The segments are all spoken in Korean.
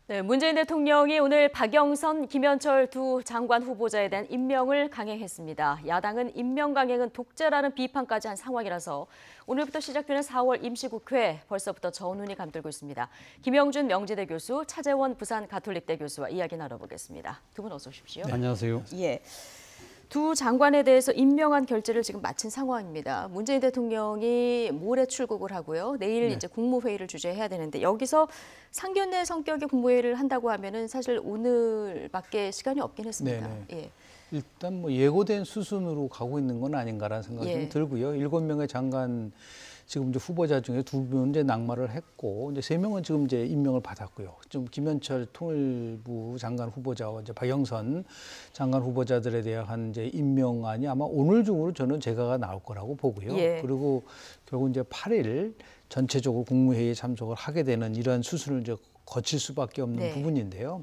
네, 문재인 대통령이 오늘 박영선, 김현철 두 장관 후보자에 대한 임명을 강행했습니다. 야당은 임명 강행은 독재라는 비판까지 한 상황이라서 오늘부터 시작되는 4월 임시국회 벌써부터 전운이 감돌고 있습니다. 김영준 명지대 교수, 차재원 부산 가톨릭대 교수와 이야기 나눠보겠습니다. 두 분 어서 오십시오. 네, 안녕하세요. 예. 두 장관에 대해서 임명한 결재를 지금 마친 상황입니다. 문재인 대통령이 모레 출국을 하고요. 내일 이제 국무회의를 주재해야 되는데 여기서 상견례 성격의 국무회의를 한다고 하면은 사실 오늘밖에 시간이 없긴 했습니다. 예. 일단 뭐 예고된 수순으로 가고 있는 건 아닌가라는 생각이 좀 들고요. 7명의 장관 지금 이제 후보자 중에 2분 이제 낙마를 했고 이제 3명은 지금 이제 임명을 받았고요. 좀 김현철 통일부 장관 후보자와 이제 박영선 장관 후보자들에 대한 이제 임명안이 아마 오늘 중으로 저는 제가가 나올 거라고 보고요. 그리고 결국 이제 8일 전체적으로 국무회의에 참석을 하게 되는 이러한 수순을 이제 거칠 수밖에 없는 부분인데요.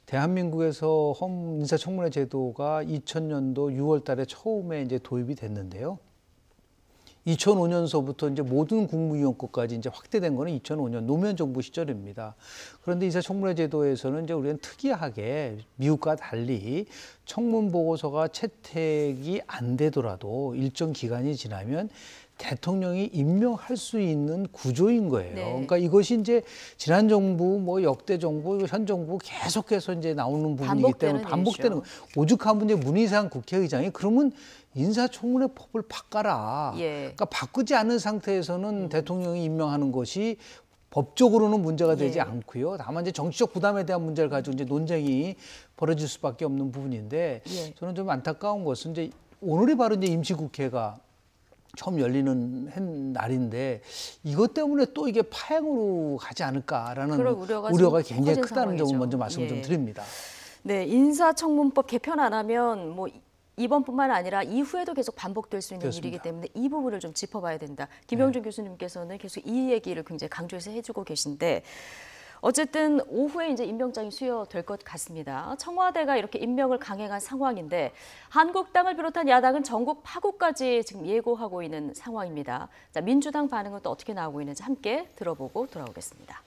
대한민국에서 인사청문회 제도가 2000년도 6월 달에 처음에 이제 도입이 됐는데요. 2005년서부터 이제 모든 국무위원권까지 이제 확대된 거는 2005년 노무현 정부 시절입니다. 그런데 인사청문회 제도에서는 이제 우리는 특이하게 미국과 달리 청문 보고서가 채택이 안 되더라도 일정 기간이 지나면 대통령이 임명할 수 있는 구조인 거예요. 그러니까 이것이 이제 지난 정부, 뭐 역대 정부, 현 정부 계속해서 이제 나오는 부분이기 때문에 반복되는 오죽하면 이제 문희상 국회의장이 그러면 인사청문회법을 바꿔라. 그러니까 바꾸지 않은 상태에서는 대통령이 임명하는 것이 법적으로는 문제가 되지 않고요. 다만 이제 정치적 부담에 대한 문제를 가지고 이제 논쟁이 벌어질 수밖에 없는 부분인데 저는 좀 안타까운 것은 이제 오늘이 바로 이제 임시국회가 처음 열리는 날인데 이것 때문에 또 이게 파행으로 가지 않을까라는 우려가 굉장히 크다는 점을 먼저 말씀을 좀 드립니다. 네, 인사청문법 개편 안 하면 뭐 이번뿐만 아니라 이후에도 계속 반복될 수 있는 일이기 때문에 이 부분을 좀 짚어봐야 된다. 김영준 교수님께서는 계속 이 얘기를 굉장히 강조해서 해주고 계신데 어쨌든 오후에 이제 임명장이 수여될 것 같습니다. 청와대가 이렇게 임명을 강행한 상황인데 한국당을 비롯한 야당은 전국 파고까지 지금 예고하고 있는 상황입니다. 자, 민주당 반응은 또 어떻게 나오고 있는지 함께 들어보고 돌아오겠습니다.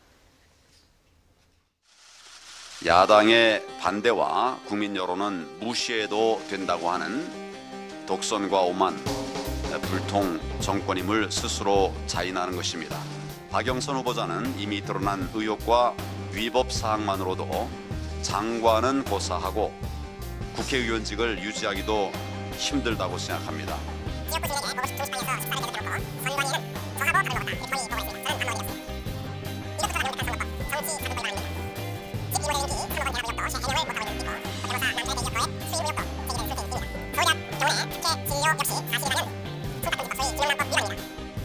야당의 반대와 국민 여론은 무시해도 된다고 하는 독선과 오만, 불통 정권임을 스스로 자인하는 것입니다. 박영선 후보자는 이미 드러난 의혹과 위법 사항만으로도 장관은 고사하고 국회의원직을 유지하기도 힘들다고 생각합니다.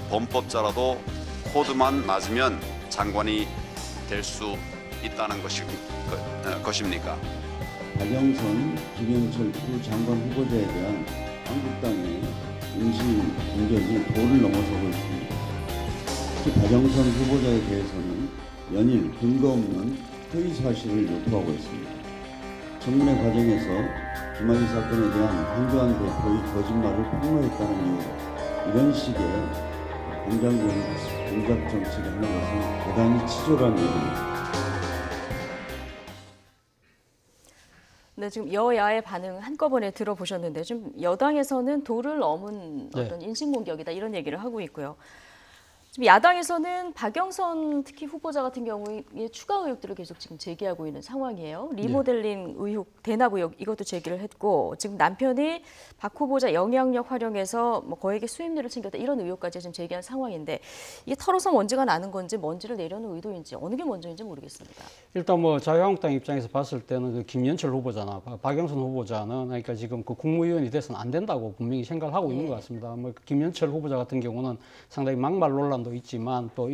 범법자라도 코드만 맞으면 장관이 될 수 있다는 것입니까? 박영선, 김현철 두 장관 후보자에 대한 한국당의 인신 공격이 도를 넘어서고 있습니다. 특히 박영선 후보자에 대해서는 연일 근거 없는 허위 사실을 유포하고 있습니다. 청문회 과정에서 김학의 사건에 대한 한교안 대표의 거짓말을 폭로했다는 이유로 이런 식의 공작 정치를 하는 것은 대단히 치졸한 일입니다. 네, 지금 여야의 반응 한꺼번에 들어보셨는데 좀 여당에서는 도를 넘은 어떤 인신공격이다 이런 얘기를 하고 있고요. 지금 야당에서는 박영선 특히 후보자 같은 경우에 추가 의혹들을 계속 지금 제기하고 있는 상황이에요. 리모델링 의혹, 대납 의혹 이것도 제기를 했고 지금 남편이 박 후보자 영향력 활용해서 뭐 거액의 수임료를 챙겼다 이런 의혹까지 지금 제기한 상황인데 이게 털어서 먼지가 나는 건지 먼지를 내려는 의도인지 어느 게 먼저인지 모르겠습니다. 일단 뭐 자유한국당 입장에서 봤을 때는 그 김현철 후보자나 박영선 후보자는 그러니까 지금 그 국무위원이 돼서는 안 된다고 분명히 생각을 하고 있는 것 같습니다. 뭐 김현철 후보자 같은 경우는 상당히 막말 논란도 있지만 또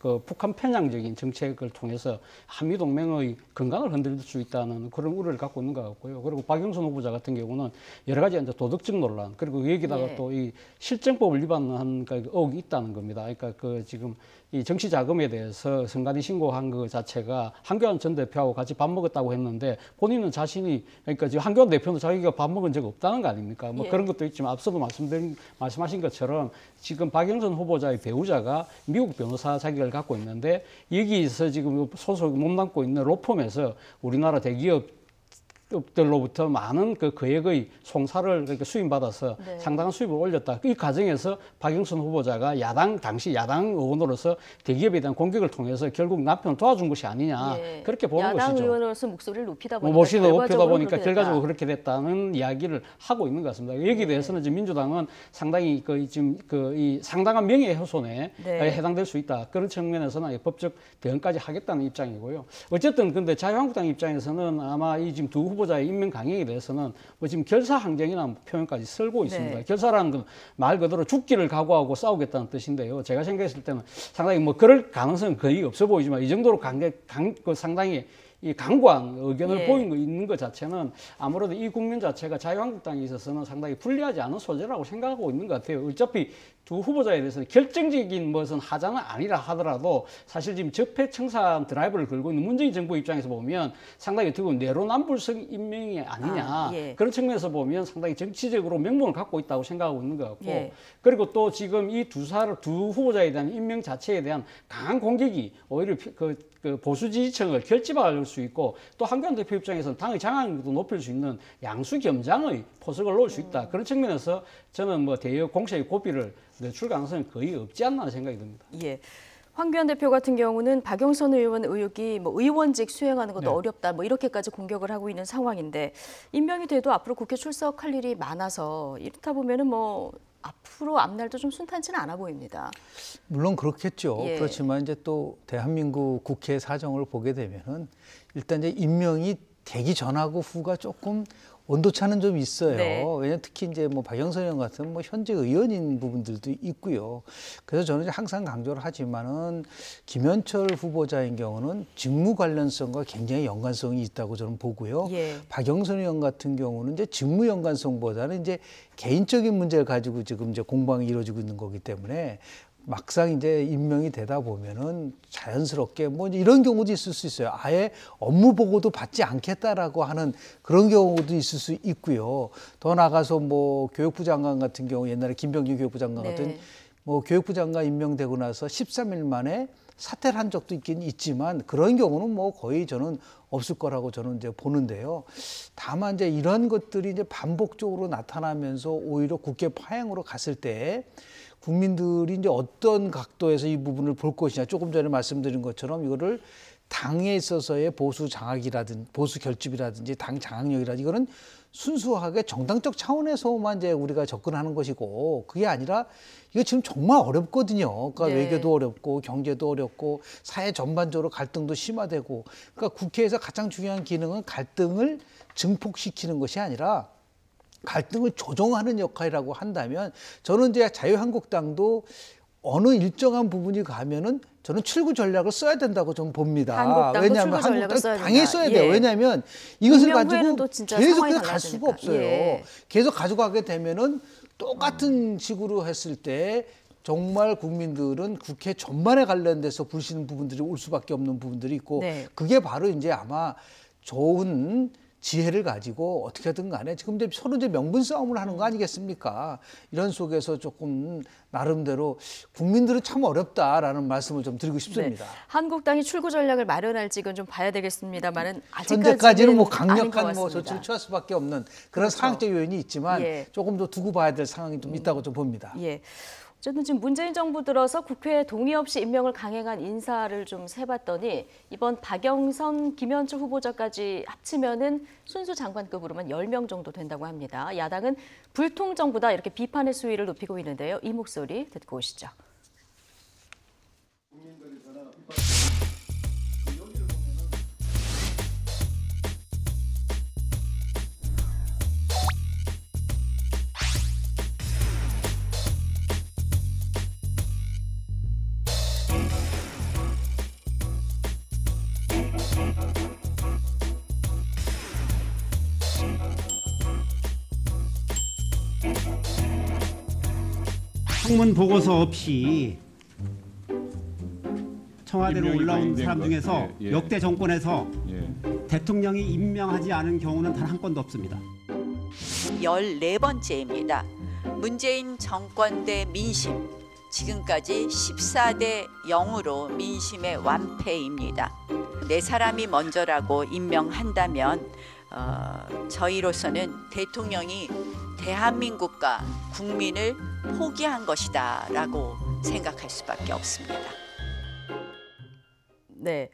그 북한 편향적인 정책을 통해서 한미동맹의 건강을 흔들 수 있다는 그런 우려를 갖고 있는 것 같고요. 그리고 박영선 후보자 같은 경우는 여러 가지 이제 도덕적 논란 그리고 여기다가 또 이 실정법을 위반한 의혹이 있다는 겁니다. 그러니까 그 지금 이 정치 자금에 대해서 선관위 신고한 것 자체가 한교안 전 대표하고 같이 밥 먹었다고 했는데 본인은 자신이 그러니까 지금 한교안 대표는 자기가 밥 먹은 적 없다는 거 아닙니까? 뭐 그런 것도 있지만 앞서도 말씀하신 것처럼 지금 박영선 후보자의 배우자가 미국 변호사 자격을 갖고 있는데 여기서 지금 소속이 몸담고 있는 로펌에서 우리나라 대기업들로부터 많은 그 거액의 송사를 그렇게 수임받아서 네. 상당한 수입을 올렸다. 이 과정에서 박영선 후보자가 당시 야당 의원으로서 대기업에 대한 공격을 통해서 결국 남편을 도와준 것이 아니냐 예. 그렇게 보는 야당 것이죠. 의원으로서 목소리를 높이다 보니까 높이다 보니까 그렇게 결과적으로 됐다. 그렇게 됐다는 이야기를 하고 있는 것 같습니다. 여기에 대해서는 지금 민주당은 상당히 이 상당한 명예훼손에 네. 해당될 수 있다. 그런 측면에서는 법적 대응까지 하겠다는 입장이고요. 어쨌든 근데 자유한국당 입장에서는 아마 이 지금 두 후보자의 임명 강행에 대해서는 뭐 지금 결사항쟁이라는 표현까지 쓸고 있습니다. 네. 결사라는 건 말 그대로 죽기를 각오하고 싸우겠다는 뜻인데요. 제가 생각했을 때는 상당히 뭐 그럴 가능성은 거의 없어 보이지만 이 정도로 상당히 이 강고한 의견을 예. 보인 거 있는 것 자체는 아무래도 이 국면 자체가 자유한국당에 있어서는 상당히 불리하지 않은 소재라고 생각하고 있는 것 같아요. 어차피 두 후보자에 대해서는 결정적인 것은 하자는 아니라 하더라도 사실 지금 적폐청산 드라이브를 걸고 있는 문재인 정부 입장에서 보면 상당히 어떻게 보면 내로남불성 임명이 아니냐 예. 그런 측면에서 보면 상당히 정치적으로 명분을 갖고 있다고 생각하고 있는 것 같고 예. 그리고 또 지금 이 두 후보자에 대한 임명 자체에 대한 강한 공격이 오히려 그 보수 지지층을 결집할 수 있고 또 한교안 대표 입장에서는 당의 장악력도 높일 수 있는 양수 겸장의 포석을 놓을 수 있다. 그런 측면에서 저는 뭐 대여 공세의 고비를 늦출 가능성은 거의 없지 않나 생각이 듭니다. 예. 황교안 대표 같은 경우는 박영선 의원 의혹이 뭐 의원직 수행하는 것도 네. 어렵다 뭐 이렇게까지 공격을 하고 있는 상황인데 임명이 돼도 앞으로 국회 출석할 일이 많아서 이렇다 보면은 뭐 앞으로 앞날도 좀 순탄치는 않아 보입니다. 물론 그렇겠죠. 예. 그렇지만 이제 또 대한민국 국회 사정을 보게 되면은 일단 이제 임명이 되기 전하고 후가 조금 온도차는 좀 있어요. 네. 왜냐면 특히 이제 뭐 박영선 의원 같은 뭐 현재 의원인 부분들도 있고요. 그래서 저는 이제 항상 강조를 하지만은 김현철 후보자인 경우는 직무 관련성과 굉장히 연관성이 있다고 저는 보고요. 예. 박영선 의원 같은 경우는 이제 직무 연관성보다는 이제 개인적인 문제를 가지고 지금 이제 공방이 이루어지고 있는 거기 때문에 막상 이제 임명이 되다 보면은 자연스럽게 뭐 이런 경우도 있을 수 있어요. 아예 업무 보고도 받지 않겠다라고 하는 그런 경우도 있을 수 있고요. 더 나가서 뭐 교육부 장관 같은 경우 옛날에 김병준 교육부 장관 같은 네. 뭐 교육부 장관 임명되고 나서 13일 만에 사퇴를 한 적도 있긴 있지만 그런 경우는 뭐 거의 저는 없을 거라고 저는 이제 보는데요. 다만 이제 이런 것들이 이제 반복적으로 나타나면서 오히려 국회 파행으로 갔을 때 국민들이 이제 어떤 각도에서 이 부분을 볼 것이냐. 조금 전에 말씀드린 것처럼 이거를 당에 있어서의 보수 장악이라든지 보수 결집이라든지 당 장악력이라든지 이거는 순수하게 정당적 차원에서만 이제 우리가 접근하는 것이고 그게 아니라 이거 지금 정말 어렵거든요. 그러니까 네. 외교도 어렵고 경제도 어렵고 사회 전반적으로 갈등도 심화되고 그러니까 국회에서 가장 중요한 기능은 갈등을 증폭시키는 것이 아니라 갈등을 조정하는 역할이라고 한다면 저는 이제 자유한국당도 어느 일정한 부분이 가면은 저는 출구 전략을 써야 된다고 좀 봅니다. 한국당도 왜냐하면 출구 전략을 써야 당연히 된다. 써야 돼요. 예. 왜냐하면 이것을 임명 후에는 가지고 또 진짜 계속 상황이 갈 수가 달라지니까. 없어요. 예. 계속 가져가게 되면은 똑같은 식으로 했을 때 정말 국민들은 국회 전반에 관련돼서 부르시는 부분들이 올 수밖에 없는 부분들이 있고 네. 그게 바로 이제 아마 좋은 지혜를 가지고 어떻게든 간에 지금 이제 서로 이제 명분 싸움을 하는 거 아니겠습니까? 이런 속에서 조금 나름대로 국민들은 참 어렵다라는 말씀을 좀 드리고 싶습니다. 네. 한국당이 출구 전략을 마련할지는 좀 봐야 되겠습니다만은 현재까지는 뭐 아닌 것 강력한 뭐 같습니다. 조치를 취할 수밖에 없는 그런 그렇죠. 상황적 요인이 있지만 예. 조금 더 두고 봐야 될 상황이 좀 있다고 좀 봅니다. 예. 어쨌든 지금 문재인 정부 들어서 국회 동의 없이 임명을 강행한 인사를 좀 세봤더니 이번 박영선, 김현철 후보자까지 합치면은 순수 장관급으로만 10명 정도 된다고 합니다. 야당은 불통정부다 이렇게 비판의 수위를 높이고 있는데요. 이 목소리 듣고 오시죠. 청문 보고서 없이 청와대로 임명이 올라온 강행된 사람 것. 중에서 예, 예. 역대 정권에서 예. 대통령이 임명하지 않은 경우는 단 한 건도 없습니다. 14번째입니다. 문재인 정권 대 민심, 지금까지 14대 0으로 민심의 완패입니다. 내 사람이 먼저라고 임명한다면 저희로서는 대통령이 대한민국과 국민을 포기한 것이다라고 생각할 수밖에 없습니다. 네.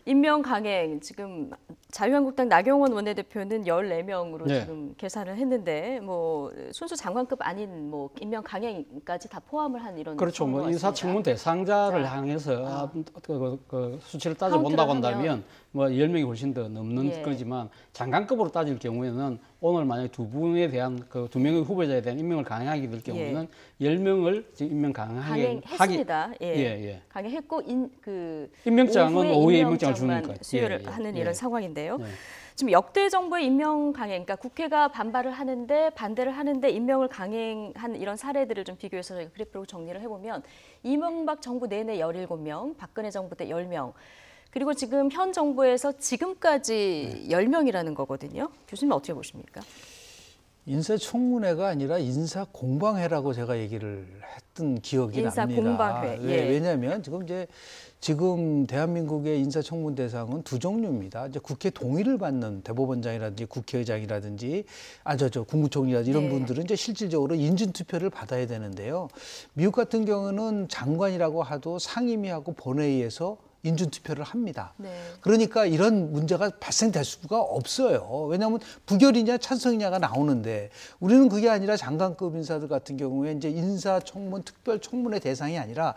임명 강행 지금 자유한국당 나경원 원내대표는 14명으로 네. 지금 계산을 했는데 뭐 순수 장관급 아닌 뭐 임명 강행까지 다 포함을 한 이런 그렇죠. 뭐 상황인 것 인사청문 같습니다. 대상자를 자, 향해서 그 수치를 따져본다고 카운트를 한다면 뭐 10명이 훨씬 더 넘는 예. 거지만 장관급으로 따질 경우에는 오늘 만약에 두 분에 대한 그 두 명의 후보자에 대한 임명을 강행하게 될 경우에는 10명을 지금 임명 강행하게 강행했습니다. 예. 예. 강행했고 임명장은 오후에 임명장을 임명장만 주니까 수여를 예, 예, 하는 예. 이런 상황인데요. 예. 지금 역대 정부의 임명 강행, 그러니까 국회가 반발을 하는데 반대를 하는데 임명을 강행한 이런 사례들을 좀 비교해서 저희가 그래프로 정리를 해보면 이명박 정부 내내 17명, 박근혜 정부 때 10명, 그리고 지금 현 정부에서 지금까지 10명이라는 거거든요. 교수님 어떻게 보십니까? 인사청문회가 아니라 인사공방회라고 제가 얘기를 했던 기억이 납니다. 인사공방회. 예. 왜냐하면 지금 대한민국의 인사청문 대상은 두 종류입니다. 이제 국회 동의를 받는 대법원장이라든지 국회의장이라든지 국무총리라든지 이런 네. 분들은 이제 실질적으로 인준투표를 받아야 되는데요. 미국 같은 경우는 장관이라고 하도 상임위하고 본회의에서 인준투표를 합니다. 네. 그러니까 이런 문제가 발생될 수가 없어요. 왜냐하면 부결이냐 찬성이냐가 나오는데 우리는 그게 아니라 장관급 인사들 같은 경우에 이제 인사청문 특별청문회 대상이 아니라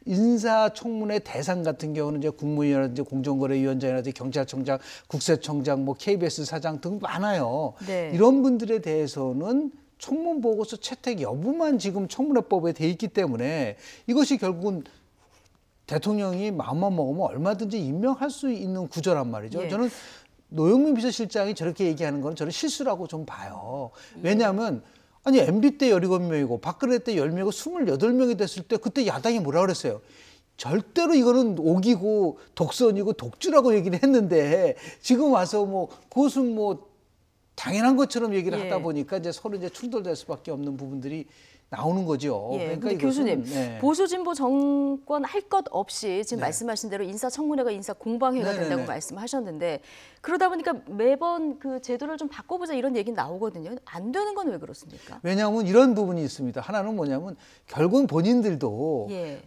인사청문회 대상 같은 경우는 이제 국무위원이라든지 공정거래위원장이라든지 경찰청장, 국세청장, 뭐 KBS 사장 등 많아요. 네. 이런 분들에 대해서는 청문 보고서 채택 여부만 지금 청문회법에 돼 있기 때문에 이것이 결국은 대통령이 마음만 먹으면 얼마든지 임명할 수 있는 구조란 말이죠. 예. 저는 노영민 비서실장이 저렇게 얘기하는 건 저는 실수라고 좀 봐요. 왜냐하면 아니 MB 때 17명이고 박근혜 때 10명이고 28명이 됐을 때 그때 야당이 뭐라 그랬어요? 절대로 이거는 옥이고 독선이고 독주라고 얘기를 했는데 지금 와서 뭐 그것은 뭐 당연한 것처럼 얘기를 예. 하다 보니까 이제 서로 이제 충돌될 수밖에 없는 부분들이 나오는 거죠. 예, 그러니까 근데 이것은, 교수님, 네. 보수 진보 정권 할 것 없이 지금 네. 말씀하신 대로 인사청문회가 인사공방회가 네네네. 된다고 말씀하셨는데 그러다 보니까 매번 그 제도를 좀 바꿔보자 이런 얘기 나오거든요. 안 되는 건 왜 그렇습니까? 왜냐하면 이런 부분이 있습니다. 하나는 뭐냐면 결국은 본인들도 예,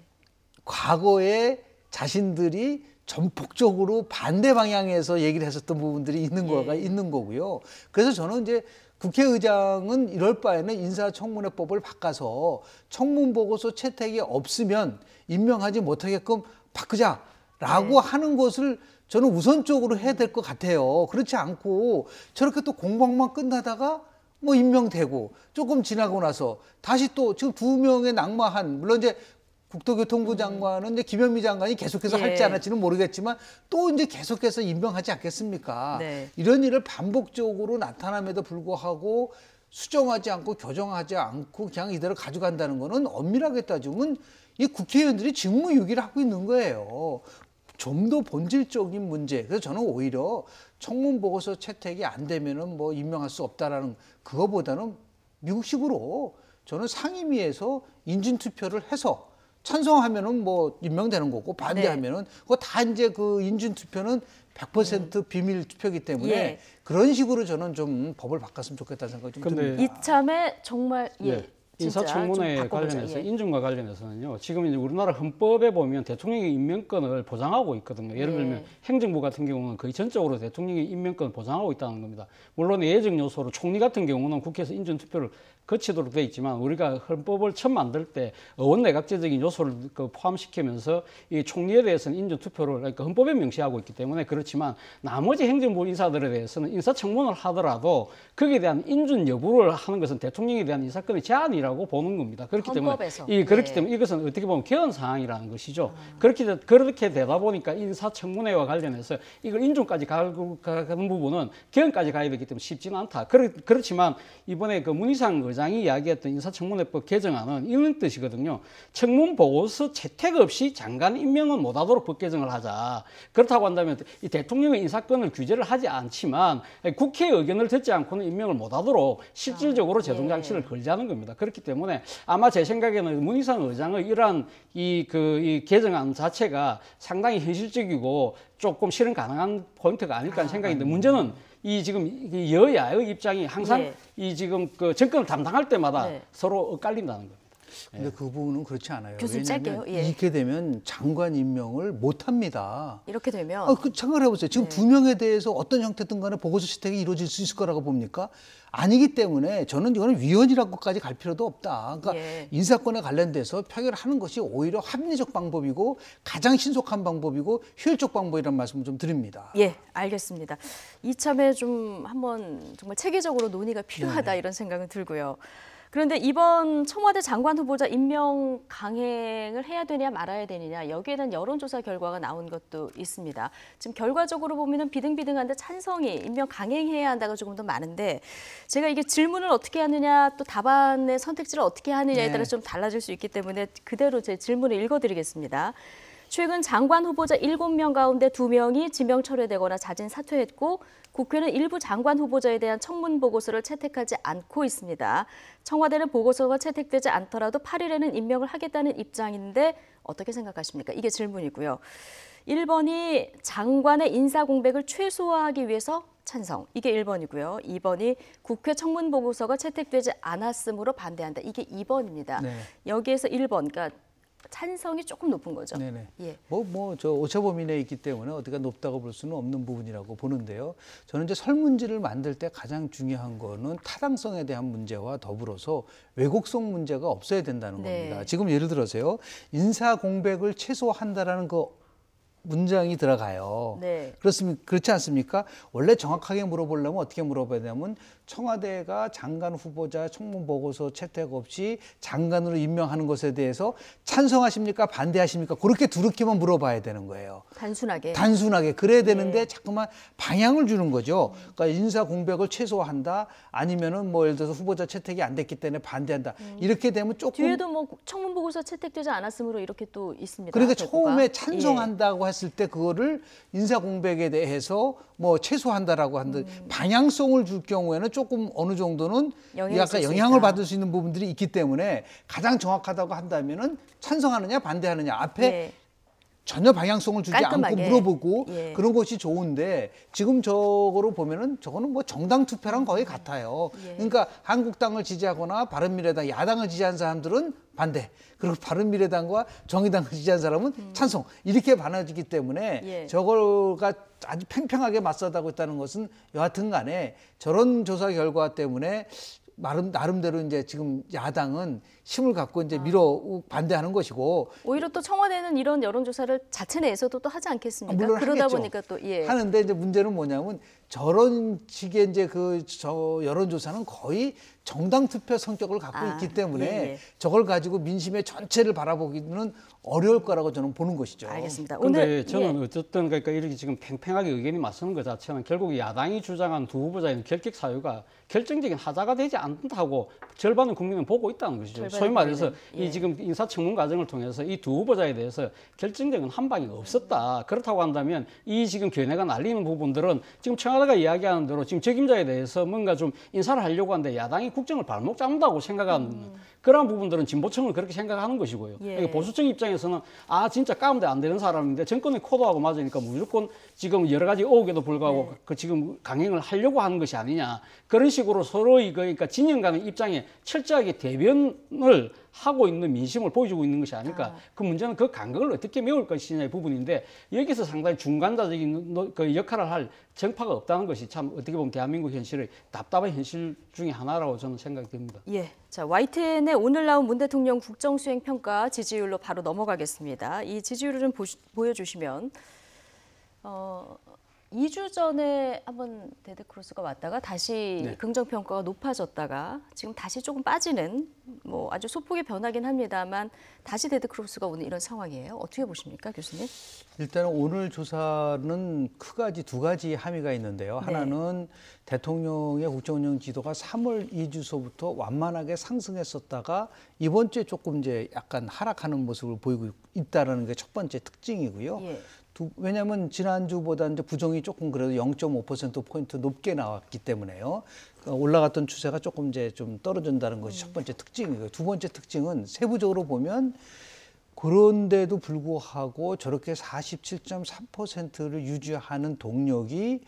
과거에 자신들이 전폭적으로 반대 방향에서 얘기를 했었던 부분들이 있는 거가 있는 거고요. 그래서 저는 이제 국회의장은 이럴 바에는 인사청문회법을 바꿔서 청문보고서 채택이 없으면 임명하지 못하게끔 바꾸자라고 하는 것을 저는 우선적으로 해야 될 것 같아요. 그렇지 않고 저렇게 또 공방만 끝나다가 뭐 임명되고 조금 지나고 나서 다시 또 지금 2명의 낙마한 물론 이제 국토교통부 장관은 이제 김현미 장관이 계속해서 예. 할지 안 할지는 모르겠지만 또 이제 계속해서 임명하지 않겠습니까? 네. 이런 일을 반복적으로 나타남에도 불구하고 수정하지 않고 교정하지 않고 그냥 이대로 가져간다는 거는 엄밀하게 따지면 이 국회의원들이 직무유기를 하고 있는 거예요. 좀 더 본질적인 문제. 그래서 저는 오히려 청문 보고서 채택이 안 되면은 뭐 임명할 수 없다라는 그거보다는 미국식으로 저는 상임위에서 인준 투표를 해서 찬성하면은 뭐 임명되는 거고 반대하면은 그거 다 이제 그 인준 투표는 100% 비밀 투표이기 때문에 예. 그런 식으로 저는 좀 법을 바꿨으면 좋겠다는 생각이 좀 근데 듭니다. 이참에 정말 네. 진짜 인사청문회 좀 바꿔보자. 관련해서 예. 인준과 관련해서는요. 지금 이제 우리나라 헌법에 보면 대통령의 임명권을 보장하고 있거든요. 예를 네. 들면 행정부 같은 경우는 거의 전적으로 대통령의 임명권을 보장하고 있다는 겁니다. 물론 예정 요소로 총리 같은 경우는 국회에서 인준 투표를 거치도록 돼 있지만 우리가 헌법을 처음 만들 때 의원 내각제적인 요소를 포함시키면서 이 총리에 대해서는 인준 투표를 그러니까 헌법에 명시하고 있기 때문에 그렇지만 나머지 행정부 인사들에 대해서는 인사청문을 하더라도 거기에 대한 인준 여부를 하는 것은 대통령에 대한 인사권의 제한이라고 보는 겁니다. 그렇기 헌법에서. 때문에 그렇기 네. 때문에 이것은 어떻게 보면 개헌 사항이라는 것이죠. 그렇게 되다 보니까 인사청문회와 관련해서 이걸 인준까지 가는 부분은 개헌까지 가야 되기 때문에 쉽지는 않다. 그렇지만 이번에 그 문희상 의장이 이야기했던 인사청문회법 개정안은 이런 뜻이거든요. 청문 보고서 채택 없이 장관 임명은 못하도록 법 개정을 하자. 그렇다고 한다면 이 대통령의 인사권을 규제를 하지 않지만 국회 의견을 듣지 않고는 임명을 못하도록 실질적으로 제동 장치를 걸자는 겁니다. 그렇기 그렇기 때문에 아마 제 생각에는 문희상 의장의 이러한 이 개정안 자체가 상당히 현실적이고 조금 실현 가능한 포인트가 아닐까 하는 생각인데 문제는 이 지금 이 여야의 입장이 항상 예. 이 지금 그 정권을 담당할 때마다 네. 서로 엇갈린다는 겁니다. 근데 그 부분은 그렇지 않아요. 교수님 왜냐하면 짧게요. 예. 이렇게 되면 장관 임명을 못 합니다. 이렇게 되면 그 생각을 해보세요. 지금 두 명에 대해서 어떤 형태든 간에 보고서 채택이 이루어질 수 있을 거라고 봅니까? 아니기 때문에 저는 이거는 위헌이라고까지 갈 필요도 없다. 그러니까 예. 인사권에 관련돼서 표결하는 것이 오히려 합리적 방법이고 가장 신속한 방법이고 효율적 방법이라는 말씀을 좀 드립니다. 예, 알겠습니다. 이참에 좀 한번 정말 체계적으로 논의가 필요하다 이런 생각은 들고요. 그런데 이번 청와대 장관 후보자 임명 강행을 해야 되냐 말아야 되느냐 여기에 대한 여론조사 결과가 나온 것도 있습니다. 지금 결과적으로 보면은 비등비등한데 찬성이 임명 강행해야 한다가 조금 더 많은데 제가 이게 질문을 어떻게 하느냐 또 답안의 선택지를 어떻게 하느냐에 따라 좀 달라질 수 있기 때문에 그대로 제 질문을 읽어드리겠습니다. 최근 장관 후보자 7명 가운데 2명이 지명 철회되거나 자진 사퇴했고 국회는 일부 장관 후보자에 대한 청문 보고서를 채택하지 않고 있습니다. 청와대는 보고서가 채택되지 않더라도 8일에는 임명을 하겠다는 입장인데 어떻게 생각하십니까? 이게 질문이고요. 1번이 장관의 인사 공백을 최소화하기 위해서 찬성. 이게 1번이고요. 2번이 국회 청문 보고서가 채택되지 않았으므로 반대한다. 이게 2번입니다. 네. 여기에서 1번, 그러니까 찬성이 조금 높은 거죠. 네네. 예. 저 오차범위 내에 있기 때문에 어디가 높다고 볼 수는 없는 부분이라고 보는데요. 저는 이제 설문지를 만들 때 가장 중요한 거는 타당성에 대한 문제와 더불어서 왜곡성 문제가 없어야 된다는 네. 겁니다. 지금 예를 들어서요. 인사 공백을 최소화한다라는 거 문장이 들어가요. 네. 그렇지 않습니까? 원래 정확하게 물어보려면 어떻게 물어봐야 되냐면 청와대가 장관 후보자 청문 보고서 채택 없이 장관으로 임명하는 것에 대해서 찬성하십니까? 반대하십니까? 그렇게 두렵게만 물어봐야 되는 거예요. 단순하게. 단순하게. 그래야 되는데 자꾸만 방향을 주는 거죠. 그러니까 인사 공백을 최소화한다. 아니면은 뭐 예를 들어서 후보자 채택이 안 됐기 때문에 반대한다. 이렇게 되면 조금 뒤에도 뭐 청문 보고서 채택되지 않았으므로 이렇게 또 있습니다. 그러니까 결과가. 처음에 찬성한다고 했을 때 그거를 인사 공백에 대해서 뭐 최소화한다라고 하는데 방향성을 줄 경우에는 조금 어느 정도는 영향이 약간 있을 수 영향을 있다. 받을 수 있는 부분들이 있기 때문에 가장 정확하다고 한다면은 찬성하느냐 반대하느냐 앞에 네. 전혀 방향성을 주지 깔끔하게. 않고 물어보고 예. 그런 것이 좋은데 지금 저거로 보면은 저거는 뭐 정당 투표랑 거의 같아요. 예. 그러니까 한국당을 지지하거나 바른미래당, 야당을 지지한 사람들은 반대. 그리고 바른미래당과 정의당을 지지한 사람은 찬성. 이렇게 나눠지기 때문에 예. 저거가 아주 팽팽하게 맞서다고 있다는 것은 여하튼 간에 저런 조사 결과 때문에 나름대로 이제 지금 야당은 힘을 갖고 이제 반대하는 것이고 오히려 또 청와대는 이런 여론조사를 자체 내에서도 또 하지 않겠습니까? 물론 그러다 하겠죠. 보니까 또 예. 하는데 이제 문제는 뭐냐면 저런 식의 이제 저 여론조사는 거의 정당 투표 성격을 갖고 있기 때문에 예. 저걸 가지고 민심의 전체를 바라보기는 어려울 거라고 저는 보는 것이죠. 알겠습니다. 그런데 오늘 저는 예. 어쨌든 그러니까 이렇게 지금 팽팽하게 의견이 맞서는 것 자체는 결국 야당이 주장한 두 후보자의 결격 사유가 결정적인 하자가 되지 않다고 절반의 국민은 보고 있다는 것이죠. 절반의 소위 말해서 국민은, 예. 이 지금 인사청문 과정을 통해서 이 두 후보자에 대해서 결정적인 한방이 없었다. 그렇다고 한다면 이 지금 견해가 날리는 부분들은 지금 청와대가 이야기하는 대로 지금 책임자에 대해서 뭔가 좀 인사를 하려고 하는데 야당이 국정을 발목 잡는다고 생각하는 그러한 부분들은 진보층은 그렇게 생각하는 것이고요. 예. 그러니까 보수층 입장에서는 진짜 까운데 안 되는 사람인데 정권의 코드하고 맞으니까 무조건 지금 여러 가지 의혹에도 불구하고 네. 그 지금 강행을 하려고 하는 것이 아니냐 그런 식으로 서로의 그러니까 진영 간의 입장에 철저하게 대변을 하고 있는 민심을 보여주고 있는 것이 아닐까. 그 문제는 그 간극을 어떻게 메울 것이냐의 부분인데 여기서 상당히 중간자적인 그 역할을 할 정파가 없다는 것이 참 어떻게 보면 대한민국 현실의 답답한 현실 중에 하나라고 저는 생각이 듭니다. 예. 자, YTN의 오늘 나온 문 대통령 국정수행 평가 지지율로 바로 넘어가겠습니다. 이 지지율을 좀 보여주시면 2주 전에 한번 데드크로스가 왔다가 다시 네. 긍정평가가 높아졌다가 지금 다시 조금 빠지는 뭐 아주 소폭의 변화긴 합니다만 다시 데드크로스가 오는 이런 상황이에요. 어떻게 보십니까, 교수님? 일단은 오늘 조사는 두 가지 함의가 있는데요. 네. 하나는 대통령의 국정운영 지도가 3월 2주서부터 완만하게 상승했었다가 이번 주에 조금 이제 약간 하락하는 모습을 보이고 있다는 게 첫 번째 특징이고요. 예. 왜냐하면 지난주보다 이제 부정이 조금 그래도 0.5%포인트 높게 나왔기 때문에요. 올라갔던 추세가 조금 이제 좀 떨어진다는 것이 첫 번째 특징이고요. 두 번째 특징은 세부적으로 보면 그런데도 불구하고 저렇게 47.3%를 유지하는 동력이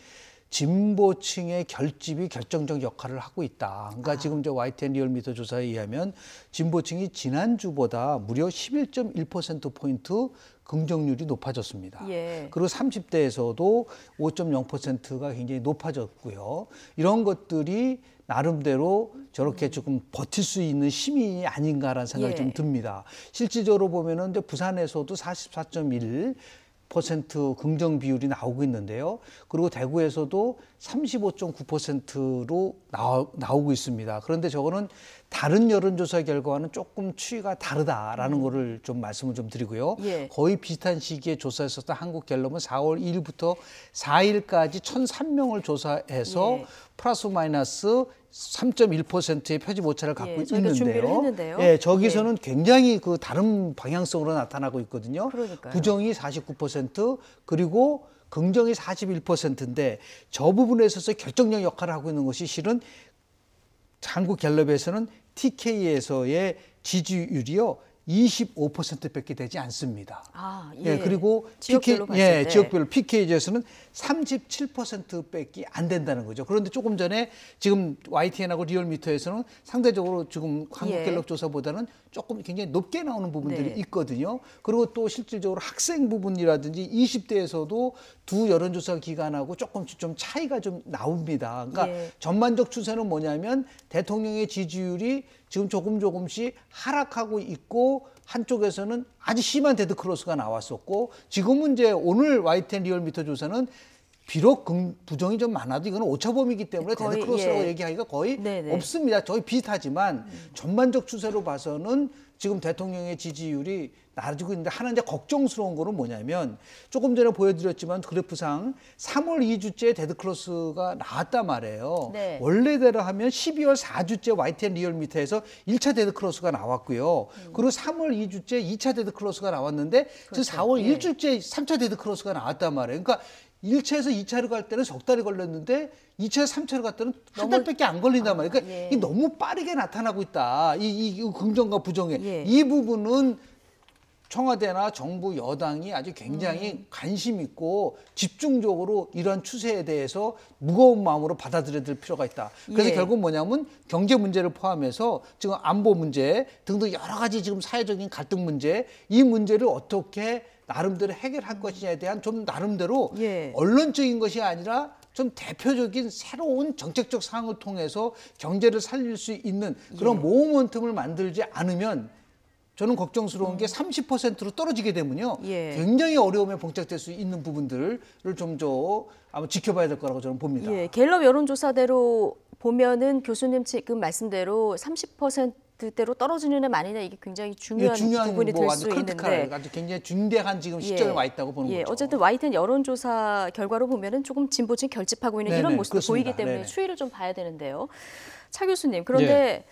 진보층의 결집이 결정적 역할을 하고 있다. 그러니까 지금 저 YTN 리얼미터 조사에 의하면 진보층이 지난주보다 무려 11.1%포인트 긍정률이 높아졌습니다. 예. 그리고 30대에서도 5.0%가 굉장히 높아졌고요. 이런 것들이 나름대로 저렇게 조금 버틸 수 있는 힘이 아닌가라는 생각이 예. 좀 듭니다. 실질적으로 보면은 이제 부산에서도 44.1% 긍정 비율이 나오고 있는데요. 그리고 대구에서도 35.9%로 나오고 있습니다. 그런데 저거는 다른 여론조사 결과와는 조금 추이가 다르다라는 거를 좀 말씀을 좀 드리고요. 예. 거의 비슷한 시기에 조사했었던 한국갤럽은 4월 1일부터 4일까지 1,003명을 조사해서 예. 플러스 마이너스 3.1%의 표지 오차를 갖고 예, 저희가 준비를 있는데요. 했는데요. 예, 저기서는 굉장히 그 다른 방향성으로 나타나고 있거든요. 그러니까요. 부정이 49% 그리고 긍정이 41%인데 저 부분에 있어서 결정적 역할을 하고 있는 것이 실은 한국갤럽에서는 TK에서의 지지율이요 25%밖에 되지 않습니다. 아, 예, 그리고 지역별로 봤을 예, 때. 지역별로 PK에서는 37%밖에 안 된다는 거죠. 그런데 조금 전에 지금 YTN하고 리얼미터에서는 상대적으로 지금 한국갤럽 조사보다는 조금 굉장히 높게 나오는 부분들이 네. 있거든요. 그리고 또 실질적으로 학생 부분이라든지 20대에서도 두 여론조사 기관하고 조금씩 좀 차이가 좀 나옵니다. 그러니까 예. 전반적 추세는 뭐냐면 대통령의 지지율이 지금 조금씩 하락하고 있고 한쪽에서는 아주 심한 데드크로스가 나왔었고 지금은 이제 오늘 YTN 리얼미터 조사는 비록 부정이 좀 많아도 이건 오차범위이기 때문에 거의, 데드크로스라고 예. 얘기하기가 거의 네네. 없습니다. 저희 비슷하지만 전반적 추세로 봐서는 지금 대통령의 지지율이 낮아지고 있는데 하나 이제 걱정스러운 거는 뭐냐면 조금 전에 보여드렸지만 그래프상 3월 2주째 데드크로스가 나왔단 말이에요. 네. 원래대로 하면 12월 4주째 YTN 리얼미터에서 1차 데드크로스가 나왔고요. 그리고 3월 2주째 2차 데드크로스가 나왔는데 그렇죠. 지금 4월 예. 1주째 3차 데드크로스가 나왔단 말이에요. 그러니까 1차에서 2차로 갈 때는 석 달이 걸렸는데 2차에서 3차로 갈 때는 한 달밖에 안 걸린단 말이에요. 그러니까 예. 이게 너무 빠르게 나타나고 있다. 이 긍정과 부정의 예. 이 부분은 청와대나 정부 여당이 아주 굉장히 관심 있고 집중적으로 이런 추세에 대해서 무거운 마음으로 받아들여야 될 필요가 있다. 그래서 예. 결국 뭐냐면 경제 문제를 포함해서 지금 안보 문제 등등 여러 가지 지금 사회적인 갈등 문제 이 문제를 어떻게 나름대로 해결할 것이냐에 대한 좀 나름대로 예. 언론적인 것이 아니라 좀 대표적인 새로운 정책적 사항을 통해서 경제를 살릴 수 있는 그런 모멘텀을 만들지 않으면 저는 걱정스러운 게 30%로 떨어지게 되면요. 예. 굉장히 어려움에 봉착될 수 있는 부분들을 좀 아마 지켜봐야 될 거라고 저는 봅니다. 예, 갤럽 여론조사대로 보면은 교수님 지금 말씀대로 30%대로 떨어지는 애 많으냐 이게 굉장히 중요한, 부분이 될 수 있는데 아주 굉장히 중대한 지금 시점에 와 있다고 보는 예, 거죠. 어쨌든 YTN 여론조사 결과로 보면은 조금 진보층 결집하고 있는 이런 네네, 모습도 그렇습니다. 보이기 때문에 네네. 추이를 좀 봐야 되는데요. 차 교수님, 그런데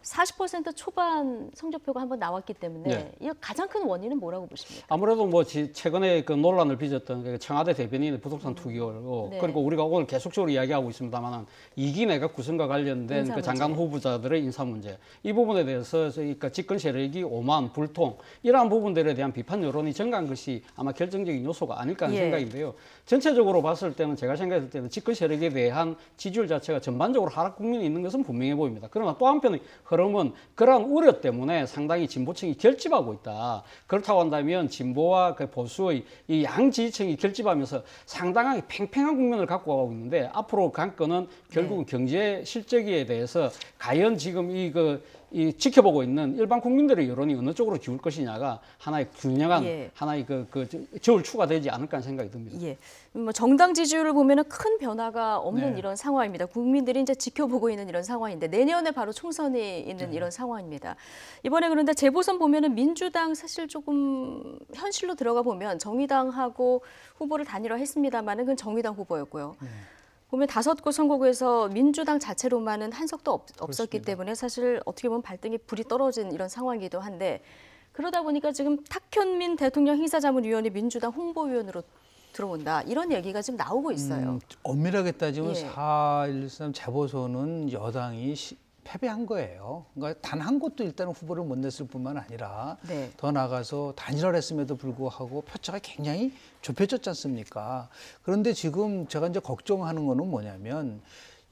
40% 초반 성적표가 한번 나왔기 때문에 네. 이 가장 큰 원인은 뭐라고 보십니까? 아무래도 뭐 최근에 그 논란을 빚었던 그 청와대 대변인의 부동산 투기고 네. 그리고 우리가 오늘 계속적으로 이야기하고 있습니다만은 2기 내각 구성과 관련된 인사 그 장관 문제. 후보자들의 인사 문제 이 부분에 대해서 그러니까 집권 세력이 오만 불통 이러한 부분들에 대한 비판 여론이 증가한 것이 아마 결정적인 요소가 아닐까 하는 예. 생각인데요. 전체적으로 봤을 때는 제가 생각했을 때는 집권 세력에 대한 지지율 자체가 전반적으로 하락 국면이 있는 것은 분명해 보입니다. 그러나 또 한편의 흐름은 그러한 우려 때문에 상당히 진보층이 결집하고 있다. 그렇다고 한다면 진보와 그 보수의 이 양 지지층이 결집하면서 상당하게 팽팽한 국면을 갖고 가고 있는데 앞으로 관건은 결국은 경제 실적에 대해서 과연 지금 이 지켜보고 있는 일반 국민들의 여론이 어느 쪽으로 기울 것이냐가 하나의 균형한 예. 하나의 저울추가 되지 않을까 하는 생각이 듭니다. 예, 뭐 정당 지지율을 보면은 큰 변화가 없는 네. 이런 상황입니다. 국민들이 이제 지켜보고 있는 이런 상황인데 내년에 바로 총선이 있는 이런 상황입니다. 이번에 그런데 재보선 보면은 민주당 사실 조금 현실로 들어가 보면 정의당하고 후보를 단일화했습니다만은 그건 정의당 후보였고요. 보면 5곳 선거구에서 민주당 자체로만은 한석도 없었기 그렇습니다. 때문에 사실 어떻게 보면 발등에 불이 떨어진 이런 상황이기도 한데 그러다 보니까 지금 탁현민 대통령 행사자문위원회 민주당 홍보위원으로 들어온다. 이런 얘기가 지금 나오고 있어요. 엄밀하게 따지면 예. 4.13 재보선은 여당이 패배한 거예요. 그러니까 단 한 곳도 일단 후보를 못 냈을 뿐만 아니라 네. 더 나가서 단일화를 했음에도 불구하고 표차가 굉장히 좁혀졌지 않습니까? 그런데 지금 제가 이제 걱정하는 거는 뭐냐면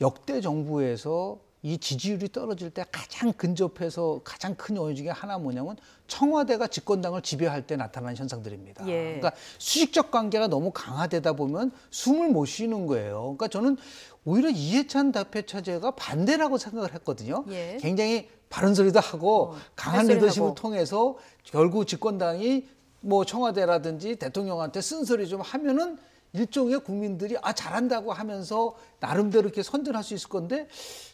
역대 정부에서 이 지지율이 떨어질 때 가장 근접해서 가장 큰 요인 중에 하나 뭐냐면 청와대가 집권당을 지배할 때 나타나는 현상들입니다. 예. 그러니까 수직적 관계가 너무 강화되다 보면 숨을 못 쉬는 거예요. 그러니까 저는 오히려 이해찬 대표 체제가 반대라고 생각을 했거든요. 예. 굉장히 바른 소리도 하고 강한 할 소리 리더십을 하고. 통해서 결국 집권당이 뭐 청와대라든지 대통령한테 쓴소리 좀 하면은 일종의 국민들이 잘한다고 하면서 나름대로 이렇게 선전할 수 있을 건데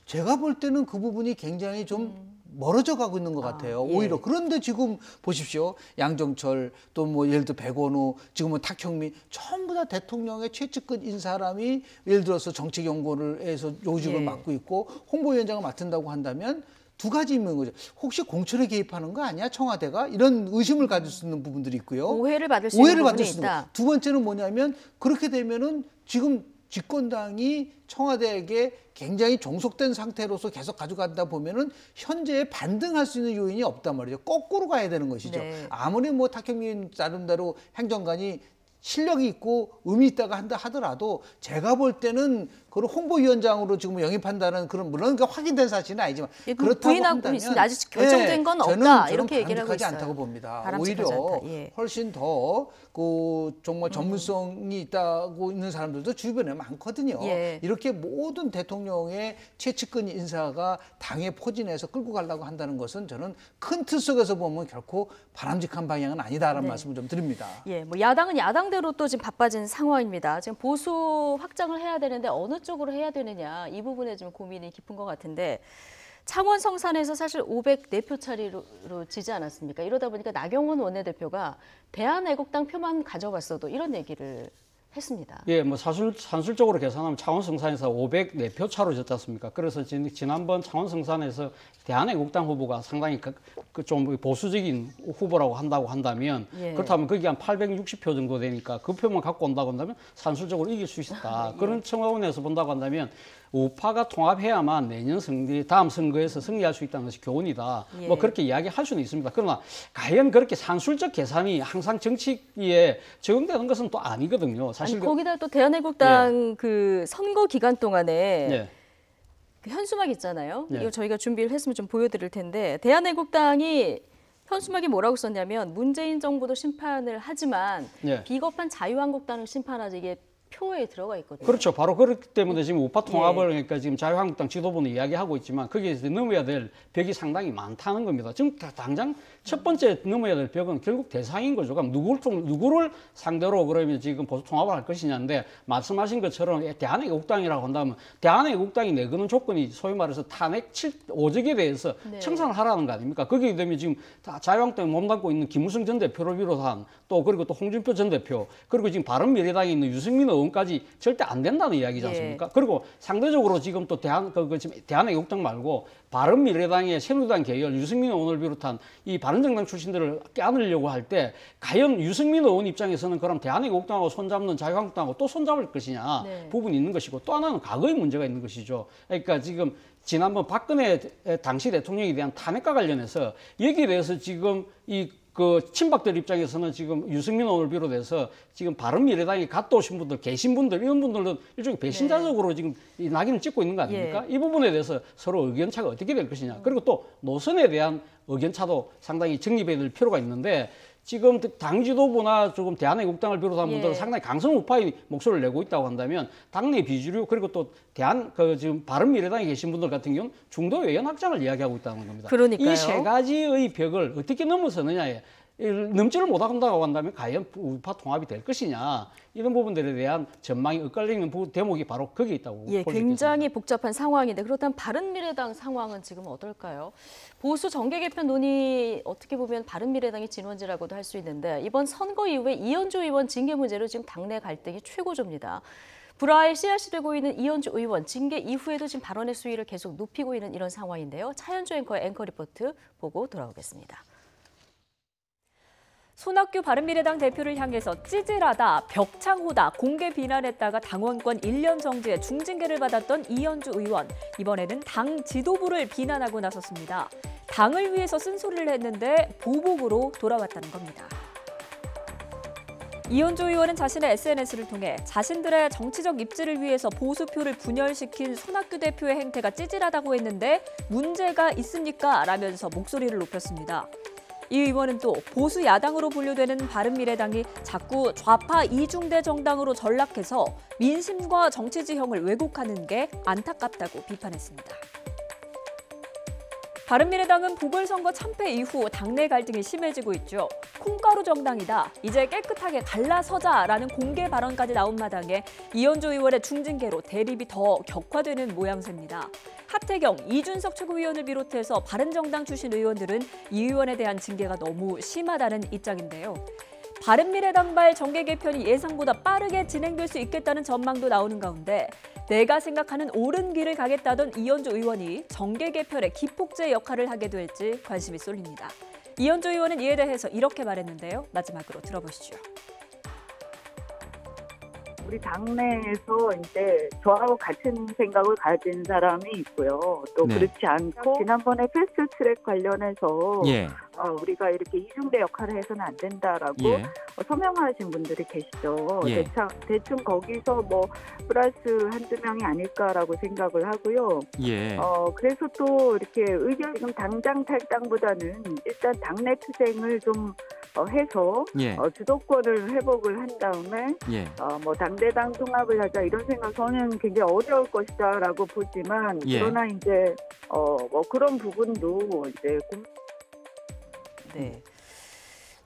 제가 볼 때는 그 부분이 굉장히 좀 멀어져 가고 있는 것 같아요. 예. 오히려. 그런데 지금 보십시오. 양정철 또 뭐 예를 들어 백원우 지금은 탁현민 전부 다 대통령의 최측근인 사람이 예를 들어서 정책연구원을 해서 요직을 예. 맡고 있고 홍보위원장을 맡은다고 한다면 두 가지 있는 거죠. 혹시 공천에 개입하는 거 아니야? 청와대가? 이런 의심을 가질 수 있는 부분들이 있고요. 오해를 받을 수 있는 부분이 있다. 두 번째는 뭐냐면 그렇게 되면은 지금 집권당이 청와대에게 굉장히 종속된 상태로서 계속 가져간다 보면은 현재에 반등할 수 있는 요인이 없단 말이죠. 거꾸로 가야 되는 것이죠. 네. 아무리 뭐 탁현민 나름대로 행정관이 실력이 있고 의미 있다가 한다 하더라도 제가 볼 때는 그걸 홍보위원장으로 지금 영입한다는 그런 물론 그 확인된 사실은 아니지만 예, 그렇다고 부인하고 한다면 있습니다. 아직 결정된 건 없다. 저는 이렇게 얘기를 하고 바람직하지 있어요. 않다고 봅니다. 바람직하지 오히려 않다. 예. 훨씬 더 그 정말 전문성이 있다고 있는 사람들도 주변에 많거든요. 예. 이렇게 모든 대통령의 최측근 인사가 당에 포진해서 끌고 가려고 한다는 것은 저는 큰 틀 속에서 보면 결코 바람직한 방향은 아니다라는 네. 말씀을 좀 드립니다. 예, 뭐 야당은 야당대로 또 지금 바빠진 상황입니다. 지금 보수 확장을 해야 되는데 어느 쪽으로 해야 되느냐 이 부분에 좀 고민이 깊은 것 같은데 창원 성산에서 사실 504표 차이로 지지 않았습니까? 이러다 보니까 나경원 원내대표가 대한애국당 표만 가져갔어도 이런 얘기를 했습니다. 예, 뭐 산술적으로 계산하면 창원 성산에서 504표 차로 졌지 않습니까? 그래서 지난번 창원 성산에서 대한애국당 후보가 상당히 좀 보수적인 후보라고 한다면 예. 그렇다면 거기 한 860표 정도 되니까 그 표만 갖고 온다고 한다면 산술적으로 이길 수 있다. 예. 그런 차원에서 본다고 한다면 우파가 통합해야만 내년 다음 선거에서 승리할 수 있다는 것이 교훈이다. 예. 뭐 그렇게 이야기할 수는 있습니다. 그러나 과연 그렇게 산술적 계산이 항상 정치에 적용되는 것은 또 아니거든요. 사실 아니, 거기다 또 대한애국당 그 선거 기간 동안에 예. 그 현수막 있잖아요. 예. 이거 저희가 준비를 했으면 좀 보여드릴 텐데 대한애국당이 현수막에 뭐라고 썼냐면 문재인 정부도 심판을 하지만 예. 비겁한 자유한국당을 심판하지 이게 표에 들어가 있거든요. 그렇죠. 바로 그렇기 때문에 지금 우파 통합을 예. 그러니까 지금 자유한국당 지도부는 이야기하고 있지만 거기에 넘어야 될 벽이 상당히 많다는 겁니다. 지금 당장 첫 번째 넘어야 될 벽은 결국 대상인 거죠. 그럼 누구를 상대로 그러면 지금 보수 통합을 할 것이냐인데 말씀하신 것처럼 대한애국당이라고 한다면 대한애국당이 내거는 조건이 소위 말해서 탄핵 5적에 대해서 네. 청산을 하라는 거 아닙니까? 거기에 되면 지금 자유한국당에 몸담고 있는 김무성 전 대표를 비롯한 그리고 또 홍준표 전 대표 그리고 지금 바른미래당에 있는 유승민 의원까지 절대 안 된다는 이야기지 않습니까? 예. 그리고 상대적으로 지금 또 지금 대한애국당 말고 바른미래당의 새누리당 계열 유승민 의원을 비롯한 이 바른정당 출신들을 껴안으려고 할 때 과연 유승민 의원 입장에서는 그럼 대한애국당하고 손잡는 자유한국당하고 또 손잡을 것이냐 네. 부분이 있는 것이고 또 하나는 과거의 문제가 있는 것이죠. 그러니까 지금 지난번 박근혜 당시 대통령에 대한 탄핵과 관련해서 여기에 대해서 지금 그 친박들 입장에서는 지금 유승민 의원을 비롯해서 지금 바른미래당에 갔다 오신 분들, 계신 분들, 이런 분들은 일종의 배신자적으로 지금 이 낙인을 찍고 있는 거 아닙니까? 예. 이 부분에 대해서 서로 의견차가 어떻게 될 것이냐. 그리고 또 노선에 대한 의견차도 상당히 정립해야 될 필요가 있는데 지금 당 지도부나 조금 대한애국당을 비롯한 분들은 예. 상당히 강성 우파의 목소리를 내고 있다고 한다면 당내 비주류 그리고 또 지금 바른미래당에 계신 분들 같은 경우는 중도 외연 확장을 이야기하고 있다는 겁니다. 그러니까요. 이 세 가지의 벽을 어떻게 넘어서느냐에 넘지를 못한다고 한다면 과연 우파 통합이 될 것이냐 이런 부분들에 대한 전망이 엇갈리는 대목이 바로 거기에 있다고 예, 볼 수 있겠습니다. 굉장히 복잡한 상황인데 그렇다면 바른미래당 상황은 지금 어떨까요? 보수 정계 개편 논의 어떻게 보면 바른미래당의 진원지라고도 할 수 있는데 이번 선거 이후에 이현주 의원 징계 문제로 지금 당내 갈등이 최고조입니다. 불화에 씨앗이 되고 있는 이현주 의원 징계 이후에도 지금 발언의 수위를 계속 높이고 있는 이런 상황인데요. 차현주 앵커의 앵커 리포트 보고 돌아오겠습니다. 손학규 바른미래당 대표를 향해서 찌질하다, 벽창호다, 공개 비난했다가 당원권 1년 정지에 중징계를 받았던 이현주 의원. 이번에는 당 지도부를 비난하고 나섰습니다. 당을 위해서 쓴소리를 했는데 보복으로 돌아왔다는 겁니다. 이현주 의원은 자신의 SNS를 통해 자신들의 정치적 입지를 위해서 보수표를 분열시킨 손학규 대표의 행태가 찌질하다고 했는데 문제가 있습니까? 라면서 목소리를 높였습니다. 이 의원은 또 보수 야당으로 분류되는 바른미래당이 자꾸 좌파 이중대 정당으로 전락해서 민심과 정치 지형을 왜곡하는 게 안타깝다고 비판했습니다. 바른미래당은 보궐선거 참패 이후 당내 갈등이 심해지고 있죠. 콩가루 정당이다. 이제 깨끗하게 갈라서자라는 공개 발언까지 나온 마당에 이현주 의원의 중징계로 대립이 더 격화되는 모양새입니다. 하태경, 이준석 최고위원을 비롯해서 바른정당 출신 의원들은 이 의원에 대한 징계가 너무 심하다는 입장인데요. 바른미래당발 정계 개편이 예상보다 빠르게 진행될 수 있겠다는 전망도 나오는 가운데 내가 생각하는 옳은 길을 가겠다던 이현주 의원이 정계 개편의 기폭제 역할을 하게 될지 관심이 쏠립니다. 이현주 의원은 이에 대해서 이렇게 말했는데요. 마지막으로 들어보시죠. 우리 당내에서 이제 저하고 같은 생각을 가진 사람이 있고요. 또 네. 그렇지 않고 지난번에 패스트트랙 관련해서 예. 우리가 이렇게 이중대 역할을 해서는 안 된다라고 예. 서명하신 분들이 계시죠. 예. 대충 거기서 뭐 플러스 한두 명이 아닐까라고 생각을 하고요. 예. 그래서 또 이렇게 의견 지금 당장 탈당보다는 일단 당내 투쟁을 좀 해서 예. 주도권을 회복을 한 다음에 예. 뭐 당대당 통합을 하자 이런 생각 저는 굉장히 어려울 것이다라고 보지만 예. 그러나 이제 뭐 그런 부분도 이제 네.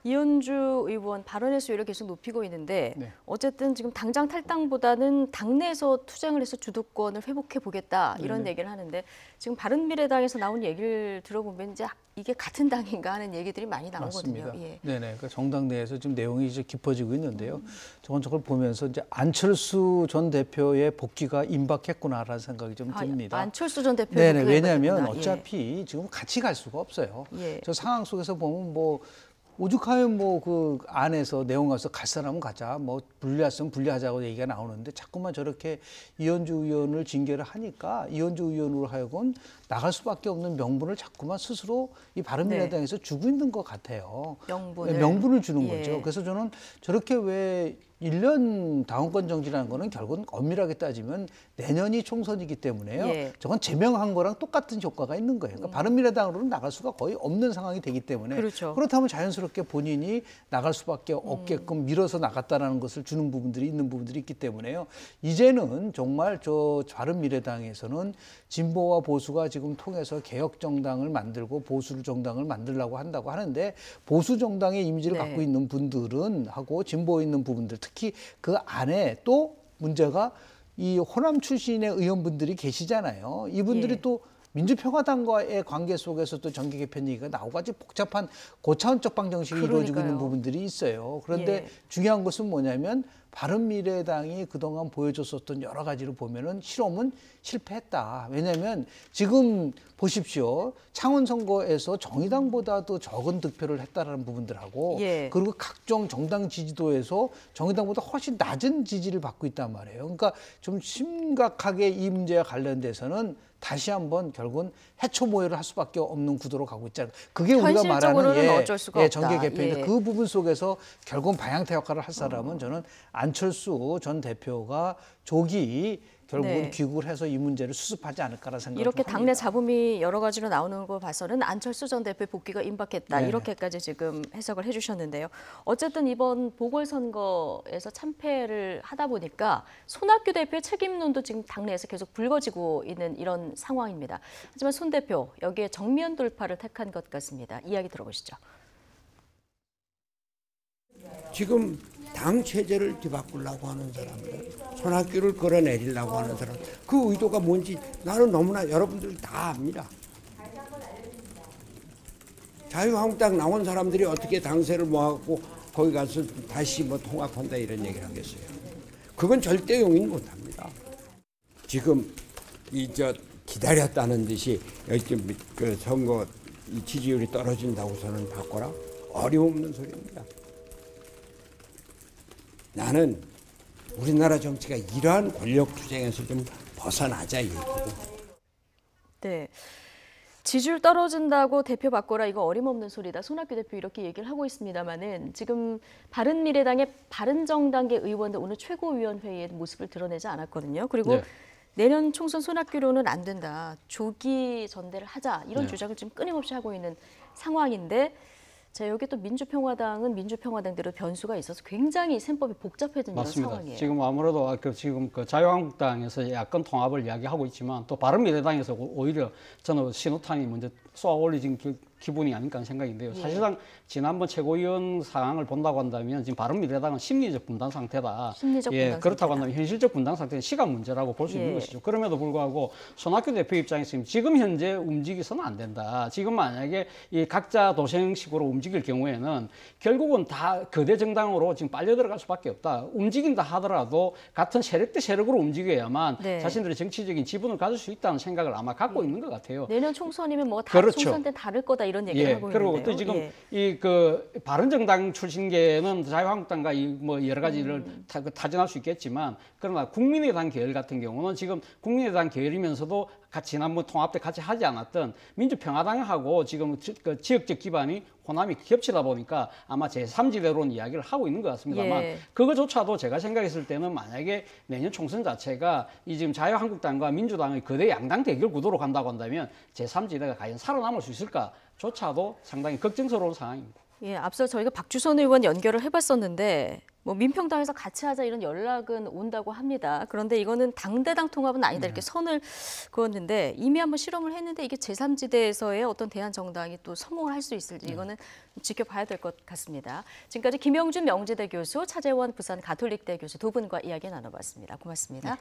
이현주 의원 발언의 수위를 계속 높이고 있는데 네. 어쨌든 지금 당장 탈당보다는 당내에서 투쟁을 해서 주도권을 회복해 보겠다 이런 네네. 얘기를 하는데 지금 바른미래당에서 나온 얘기를 들어보면 이제 이게 같은 당인가 하는 얘기들이 많이 나오거든요. 맞습니다. 예. 네네. 그러니까 정당 내에서 지금 내용이 이제 깊어지고 있는데요. 저걸 보면서 이제 안철수 전 대표의 복귀가 임박했구나라는 생각이 좀 듭니다. 안철수 전 대표. 네네. 왜냐하면 어차피 지금 같이 갈 수가 없어요. 예. 저 상황 속에서 보면 뭐 오죽하면 뭐 그 안에서 내용 가서 갈 사람은 가자, 뭐 분리했으면 분리하자고 얘기가 나오는데 자꾸만 저렇게 이현주 의원을 징계를 하니까 이현주 의원으로 하여금 나갈 수밖에 없는 명분을 자꾸만 스스로 이 바른미래당에서 주고 있는 것 같아요. 명분을 주는 거죠. 그래서 저는 저렇게 왜 1년 당원권 정지라는 거는 결국은 엄밀하게 따지면 내년이 총선이기 때문에요. 저건 제명한 거랑 똑같은 효과가 있는 거예요. 그러니까 바른미래당으로는 나갈 수가 거의 없는 상황이 되기 때문에 그렇죠. 그렇다면 자연스럽게 본인이 나갈 수밖에 없게끔 밀어서 나갔다라는 것을 주는 부분들이 있는 부분들이 있기 때문에요. 이제는 정말 저 바른미래당에서는 진보와 보수가 지금 통해서 개혁 정당을 만들고 보수 정당을 만들려고 한다고 하는데 보수 정당의 이미지를 갖고 있는 분들은 하고 진보에 있는 부분들 특히 그 안에 또 문제가 이 호남 출신의 의원분들이 계시잖아요. 이분들이 또 민주평화당과의 관계 속에서 또 정계 개편 얘기가 나오고 아주 복잡한 고차원적 방정식이 이루어지고 있는 부분들이 있어요. 그런데 중요한 것은 뭐냐면 바른미래당이 그동안 보여줬었던 여러 가지를 보면은 실험은 실패했다. 왜냐하면 지금 보십시오. 창원 선거에서 정의당보다도 적은 득표를 했다라는 부분들하고 그리고 각종 정당 지지도에서 정의당보다 훨씬 낮은 지지를 받고 있단 말이에요. 그러니까 좀 심각하게 이 문제와 관련돼서는 다시 한번 결국은 해초 모여를 할 수밖에 없는 구도로 가고 있잖아요. 그게 우리가 말하는 어쩔 수가 없다. 정계 개편인데 그 부분 속에서 결국은 방향타 역할을 할 사람은 저는 안철수 전 대표가 조기 결국은 귀국을 해서 이 문제를 수습하지 않을까라는 생각을 이렇게 좀 당내 합니다. 잡음이 여러 가지로 나오는 걸 봐서는 안철수 전 대표의 복귀가 임박했다. 이렇게까지 지금 해석을 해주셨는데요. 어쨌든 이번 보궐선거에서 참패를 하다 보니까 손학규 대표의 책임론도 지금 당내에서 계속 불거지고 있는 이런 상황입니다. 하지만 손 대표 여기에 정면 돌파를 택한 것 같습니다. 이야기 들어보시죠. 지금 당 체제를 뒤바꾸려고 하는 사람들, 손학규를 끌어내리려고 하는 사람, 그 의도가 뭔지 나는 너무나 여러분들이 다 압니다. 자유한국당 나온 사람들이 어떻게 당세를 모아갖고 거기 가서 다시 뭐 통합한다 이런 얘기를 하겠어요. 그건 절대 용인 못합니다. 지금 기다렸다는 듯이 그 선거 지지율이 떨어진다고서는 바꿔라? 어림없는 소리입니다. 나는 우리나라 정치가 이러한 권력 투쟁에서 좀 벗어나자 이 얘기고. 네. 지지율 떨어진다고 대표 바꿔라 이거 어림없는 소리다. 손학규 대표 이렇게 얘기를 하고 있습니다만은 지금 바른미래당의 바른정당계 의원들 오늘 최고위원회의 모습을 드러내지 않았거든요. 그리고 네. 내년 총선 손학규로는 안 된다. 조기 전대를 하자. 이런 네. 주장을 지금 끊임없이 하고 있는 상황인데 자, 여기 또 민주평화당은 민주평화당대로 변수가 있어서 굉장히 셈법이 복잡해진 이런 맞습니다. 상황이에요. 지금 아무래도 지금 자유한국당에서 야권 통합을 이야기하고 있지만 또 바른미래당에서 오히려 저는 신호탄이 먼저 쏘아 올리진 기분이 아닐까 하는 생각인데요. 사실상 지난번 최고위원 상황을 본다고 한다면 지금 바른미래당은 심리적 분단 상태다. 심리적 분단 그렇다고 상태다. 한다면 현실적 분단 상태는 시간 문제라고 볼 수 있는 것이죠. 그럼에도 불구하고 손학규 대표 입장에서 지금 현재 움직여서는 안 된다. 지금 만약에 이 각자 도생식으로 움직일 경우에는 결국은 다 거대 정당으로 지금 빨려 들어갈 수밖에 없다. 움직인다 하더라도 같은 세력 대 세력으로 움직여야만 네. 자신들의 정치적인 지분을 가질 수 있다는 생각을 아마 갖고 있는 것 같아요. 내년 총선이면 뭐 다 그렇죠. 총선 때 다를 거다 이런 얘기를 하고 그리고 있는데요. 또 지금 예. 이 바른정당 출신계는 자유한국당과 뭐 여러 가지를 타진할 수 있겠지만 그러나 국민의당 계열 같은 경우는 지금 국민의당 계열이면서도 지난번 통합 때 같이 하지 않았던 민주평화당하고 지금 지역적 기반이 호남이 겹치다 보니까 아마 제3지대로는 이야기를 하고 있는 것 같습니다만 예. 그거조차도 제가 생각했을 때는 만약에 내년 총선 자체가 이 지금 자유한국당과 민주당의 거대 양당 대결 구도로 간다고 한다면 제3지대가 과연 살아남을 수 있을까조차도 상당히 걱정스러운 상황입니다. 예, 앞서 저희가 박주선 의원 연결을 해봤었는데 뭐 민평당에서 같이 하자 이런 연락은 온다고 합니다. 그런데 이거는 당대당 통합은 아니다 이렇게 선을 그었는데 이미 한번 실험을 했는데 이게 제3지대에서의 어떤 대한정당이 또 성공을 할 수 있을지 이거는 지켜봐야 될 것 같습니다. 지금까지 김영준 명지대 교수, 차재원 부산 가톨릭대 교수 두 분과 이야기 나눠봤습니다. 고맙습니다.